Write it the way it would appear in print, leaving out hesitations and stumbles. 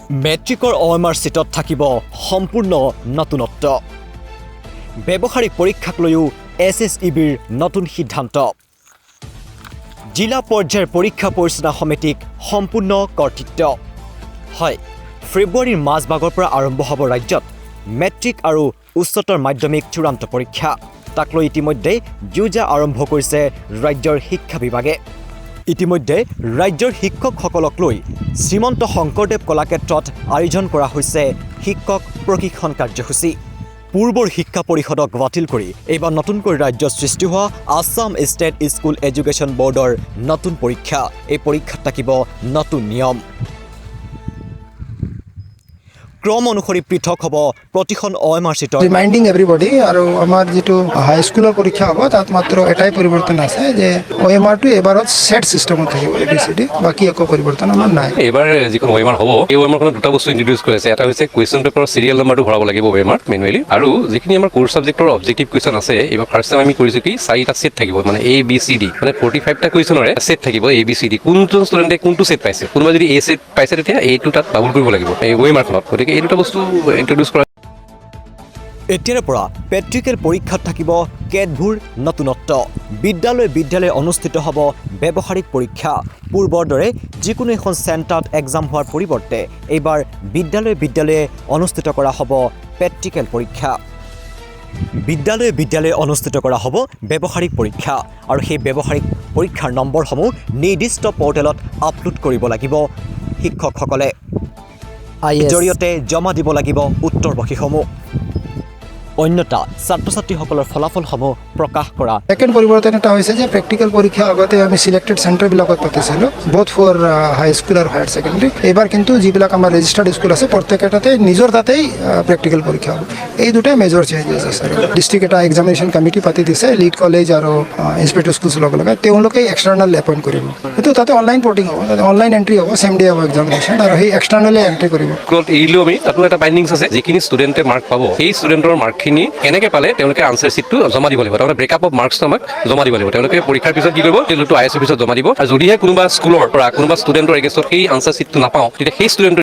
মেট্ৰিকৰ OMR চিটত থাকিব সম্পূৰ্ণ নতুনত্ব। ব্যৱহাৰিক পৰীক্ষাক লৈও SSEBৰ নতুন সিদ্ধান্ত। জিলা পৰ্যায়ৰ পৰীক্ষা পৰিচালনা সমিতিক সম্পূৰ্ণ কৰ্তৃত্ব। হয়, ফেব্ৰুৱাৰীৰ মাজভাগৰ পৰা আৰম্ভ হ'ব ৰাজ্যত মেট্ৰিক আৰু উচ্চতৰ মাধ্যমিক চূড়ান্ত পৰীক্ষা। তাক লৈ ইতিমধ্যে যুঁজা আৰম্ভ কৰিছে ৰাজ্যৰ শিক্ষা বিভাগে। ইতিমধ্যে ৰাজ্যৰ শিক্ষকসকলক লৈ শ্ৰীমন্ত শংকৰদেৱ কলাক্ষেত্ৰত আয়োজন কৰা হৈছে শিক্ষক প্ৰশিক্ষণ কাৰ্যসূচী। পূৰ্বৰ শিক্ষা পৰিষদক বাতিল কৰি এইবাৰ নতুনকৈ ৰাজ্যত সৃষ্টি হোৱা আছাম ষ্টেট স্কুল এডুকেশ্যন বৰ্ডৰ নতুন পৰীক্ষা। এই পৰীক্ষাত থাকিব নতুন নিয়ম। ক্ৰম অনুসৰি পৃথক হ'ব প্ৰতিখন OMR চিটৰ। ৰিমাইণ্ডিং এভৰিবডি আৰু আমাৰ যিটো হাইস্কুলৰ পৰীক্ষা হ'ব তাত মাত্ৰ এটাই পৰিৱৰ্তন আছে যে OMRটো এবাৰত সেট সিস্টেমত থাকিব ABCD, বাকি একো পৰিৱৰ্তন আমাৰ নাই। এবাৰ যিখন OMR হ'ব এই OMRখনত দুটা বস্তু ইন্ট্ৰডিউচ কৰিছে। এটা হৈছে কুৱেশ্যন পেপাৰৰ চিৰিয়েল নম্বৰটো ভৰাব লাগিব OMR মেনুৱেলি, আৰু যিখিনি আমাৰ কোৰ ছাবজেক্টৰ অবজেক্টিভ কুৱেশ্যন আছে এইবাৰ ফাৰ্ষ্ট টাইম আমি কৰিছোঁ কি 4টা সেট থাকিব, মানে ABCD, মানে 45টা কুৱেশ্যনৰে সেট থাকিব ABCD। কোনজন ষ্টুডেণ্টে কোনটো সেট পাইছে, কোনোবা যদি A সেট পাইছে তেতিয়া এইটো তাত ডাবল কৰিব লাগিব এই OMRখনত। গতিকে এই দুটা বস্তু ইন্ট্ৰডিউচ কৰা। এতিয়াৰে পৰা প্ৰেক্টিকেল পৰীক্ষাত থাকিব কেতবোৰ নতুনত্ব। বিদ্যালয় অনুষ্ঠিত হ'ব ব্যৱহাৰিক পৰীক্ষা। পূৰ্বৰ দৰে যিকোনো এখন চেণ্টাৰত এক্সাম হোৱাৰ পৰিৱৰ্তে এইবাৰ বিদ্যালয়ে অনুষ্ঠিত কৰা হ'ব প্ৰেক্টিকেল পৰীক্ষা। বিদ্যালয়ে অনুষ্ঠিত কৰা হ'ব ব্যৱহাৰিক পৰীক্ষা, আৰু সেই ব্যৱহাৰিক পৰীক্ষাৰ নম্বৰসমূহ নিৰ্দিষ্ট পৰ্টেলত আপলোড কৰিব লাগিব শিক্ষকসকলে। জৰিয়তে জমা দিব লাগিব উত্তৰ বহীসমূহ। অন্যথা ছাত্ৰ ছাত্ৰীসকলৰ ফলাফলসমূহ প্ৰকাশ কৰা। সেকেন্ড পৰিৱৰ্তন এটা হৈছে যে প্ৰেক্টিকেল পৰীক্ষা আগতে আমি সিলেক্টেড চেণ্টাৰবিলাকত পাতিছিলোঁ, বোথ ফৰ হাই স্কুল আৰু হায়াৰ ছেকেণ্ডেৰী। এইবাৰ কিন্তু যিবিলাক আমাৰ ৰেজিষ্টাৰ্ড স্কুল আছে প্ৰত্যেকটাতে নিজৰ তাতেই প্ৰেক্টিকেল পৰীক্ষা হ'ব। এই দুটাই মেজৰ চেঞ্জেছ আছে। ডিষ্ট্ৰিক্ট এটা এক্সামিনেশ্যন কমিটি পাতি দিছে, লিড কলেজ আৰু ইনস্পেক্টৰ স্কুলছ লগ লগাই তেওঁলোকে এক্সটাৰ্নেল এপইণ্ট কৰিব। কিন্তু তাতে অনলাইন পৰ্টিং হ'ব, তাতে অনলাইন এণ্ট্ৰি হ'ব, ছেম ডে হ'ব এক্সামিনেশ্যন, আৰু সেই এক্সটাৰ্নেলে এণ্ট্ৰি কৰিব। স্কুলত এৰিলেও আমি তাতো এটা বাইণ্ডিংছ আছে, যিখিনি ষ্টুডেণ্টে মাৰ্ক পাব সেই ষ্টুডেণ্টৰ মাৰ্কখিনি কেনেকৈ পালে তেওঁলোকে আনচাৰ চিটটো জমা দিব লাগিব। তাৰমানে ব্ৰেকআপ অফ মাৰ্কছটো আমাক জমা দিব লাগিব। তেওঁলোকে পৰীক্ষাৰ পিছত কি কৰিব, তেওঁলোকটো IS অফিচত জমা দিব, আৰু যদিহে কোনোবা স্কুলৰ পৰা কোনোবা ষ্টুডেণ্টৰ এগেইনষ্টত সেই আনচাৰ চিটটো নাপাওঁ তেতিয়া সেই ষ্টুডেণ্টৰ